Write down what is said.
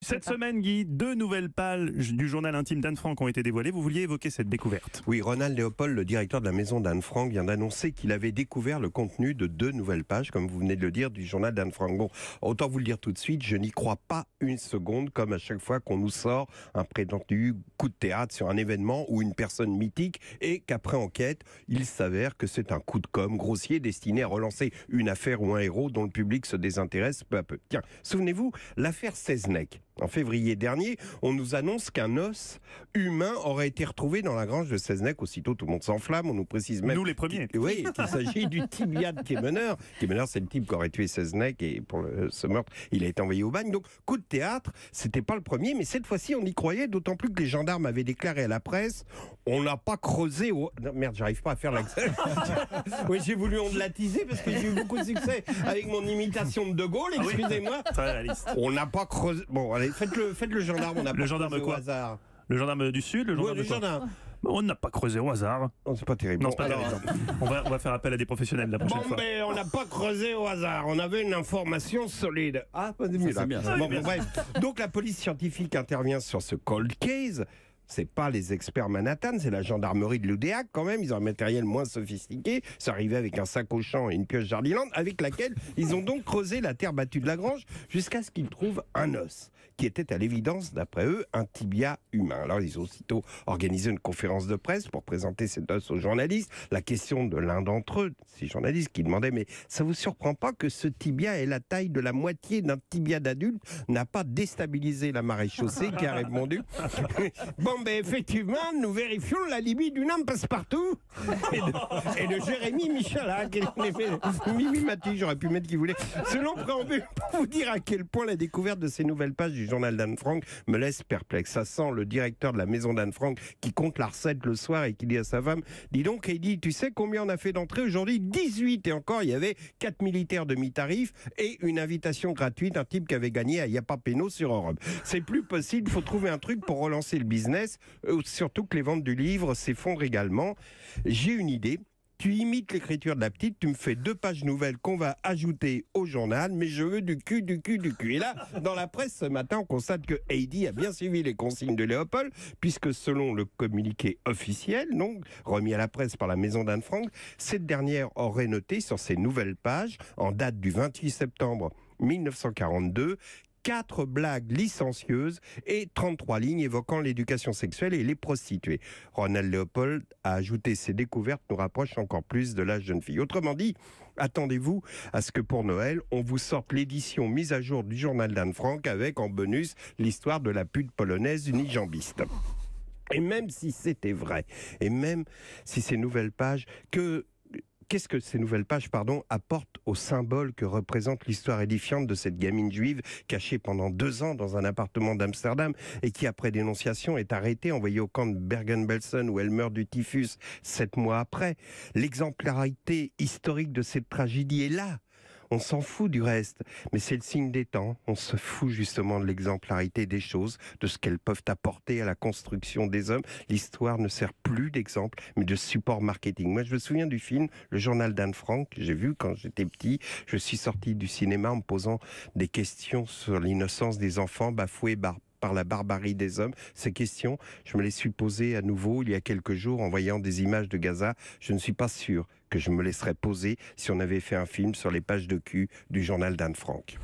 Cette semaine, Guy, 2 nouvelles pages du journal intime d'Anne Frank ont été dévoilées. Vous vouliez évoquer cette découverte? Oui, Ronald Léopold, le directeur de la maison d'Anne Frank, vient d'annoncer qu'il avait découvert le contenu de 2 nouvelles pages, comme vous venez de le dire, du journal d'Anne Frank. Bon, autant vous le dire tout de suite, je n'y crois pas une seconde, comme à chaque fois qu'on nous sort un prétendu coup de théâtre sur un événement ou une personne mythique, et qu'après enquête, il s'avère que c'est un coup de com' grossier destiné à relancer une affaire ou un héros dont le public se désintéresse peu à peu. Tiens, souvenez-vous, l'affaire Seznec. En février dernier, on nous annonce qu'un os humain aurait été retrouvé dans la grange de Seznec. Aussitôt, tout le monde s'enflamme. On nous précise même... Nous les premiers. Oui, qu'il s'agit du tibia de Kemener. Kemener, c'est le type qui aurait tué Seznec et pour ce meurtre, il a été envoyé au bagne. Donc, coup de théâtre, c'était pas le premier, mais cette fois-ci, on y croyait, d'autant plus que les gendarmes avaient déclaré à la presse, on n'a pas creusé au... Non, merde, j'arrive pas à faire l'accent. Oui, j'ai voulu ondulatiser parce que j'ai eu beaucoup de succès avec mon imitation de Gaulle, excusez-moi. Très réaliste. On n'a pas creusé... Bon, allez, faites le gendarme, on n'a pas gendarme creusé quoi au hasard. Le gendarme du Sud, le gendarme Oui, de quoi gendarme. On n'a pas creusé au hasard. Oh, c'est pas terrible. Non, Bon, c'est pas terrible. On va faire appel à des professionnels la prochaine fois. Ben, on n'a pas creusé au hasard. On avait une information solide. Ah, pas de mieux. C'est bien. Bon, bref. Donc la police scientifique intervient sur ce cold case. C'est pas les experts Manhattan, c'est la gendarmerie de l'Oudéac quand même. Ils ont un matériel moins sophistiqué. C'est arrivé avec un sac au champ et une pioche Jardiland, avec laquelle ils ont donc creusé la terre battue de la grange jusqu'à ce qu'ils trouvent un os, qui était à l'évidence, d'après eux, un tibia humain. Alors ils ont aussitôt organisé une conférence de presse pour présenter cet os aux journalistes. La question de l'un d'entre eux, ces journalistes qui demandaient, mais ça vous surprend pas que ce tibia ait la taille de la moitié d'un tibia d'adulte, n'a pas déstabilisé la maréchaussée, qui a répondu bon, ben effectivement, nous vérifions l'alibi d'une âme passe-partout et de Jérémy Michalak. Mimi Mati, j'aurais pu mettre qui voulait. Selon préambule, pour vous dire à quel point la découverte de ces nouvelles pages du journal d'Anne Frank me laisse perplexe. Ça sent le directeur de la maison d'Anne Frank qui compte la recette le soir et qui dit à sa femme, dis donc Heidi, tu sais combien on a fait d'entrées aujourd'hui? 18, et encore il y avait 4 militaires demi-tarif et une invitation gratuite, un type qui avait gagné à Yapa Péno sur Europe. C'est plus possible, il faut trouver un truc pour relancer le business, surtout que les ventes du livre s'effondrent également. J'ai une idée. Tu imites l'écriture de la petite, tu me fais 2 pages nouvelles qu'on va ajouter au journal, mais je veux du cul. Et là, dans la presse ce matin, on constate que Heidi a bien suivi les consignes de Léopold, puisque selon le communiqué officiel, donc remis à la presse par la maison d'Anne Frank, cette dernière aurait noté sur ses nouvelles pages, en date du 28 septembre 1942, 4 blagues licencieuses et 33 lignes évoquant l'éducation sexuelle et les prostituées. Ronald Léopold a ajouté ces découvertes nous rapprochent encore plus de la jeune fille. Autrement dit, attendez-vous à ce que pour Noël, on vous sorte l'édition mise à jour du journal d'Anne Frank avec en bonus l'histoire de la pute polonaise unijambiste. Et même si c'était vrai, et même si ces nouvelles pages qu'est-ce que ces nouvelles pages, apportent au symbole que représente l'histoire édifiante de cette gamine juive cachée pendant 2 ans dans un appartement d'Amsterdam et qui, après dénonciation, est arrêtée, envoyée au camp de Bergen-Belsen où elle meurt du typhus 7 mois après. L'exemplarité historique de cette tragédie est là. On s'en fout du reste, mais c'est le signe des temps. On se fout justement de l'exemplarité des choses, de ce qu'elles peuvent apporter à la construction des hommes. L'histoire ne sert plus d'exemple, mais de support marketing. Moi, je me souviens du film Le Journal d'Anne Frank, que j'ai vu quand j'étais petit. Je suis sorti du cinéma en me posant des questions sur l'innocence des enfants bafoués par la barbarie des hommes. Ces questions, je me les suis posées à nouveau il y a quelques jours en voyant des images de Gaza. Je ne suis pas sûr que je me laisserais poser si on avait fait un film sur les pages de cul du journal d'Anne Frank.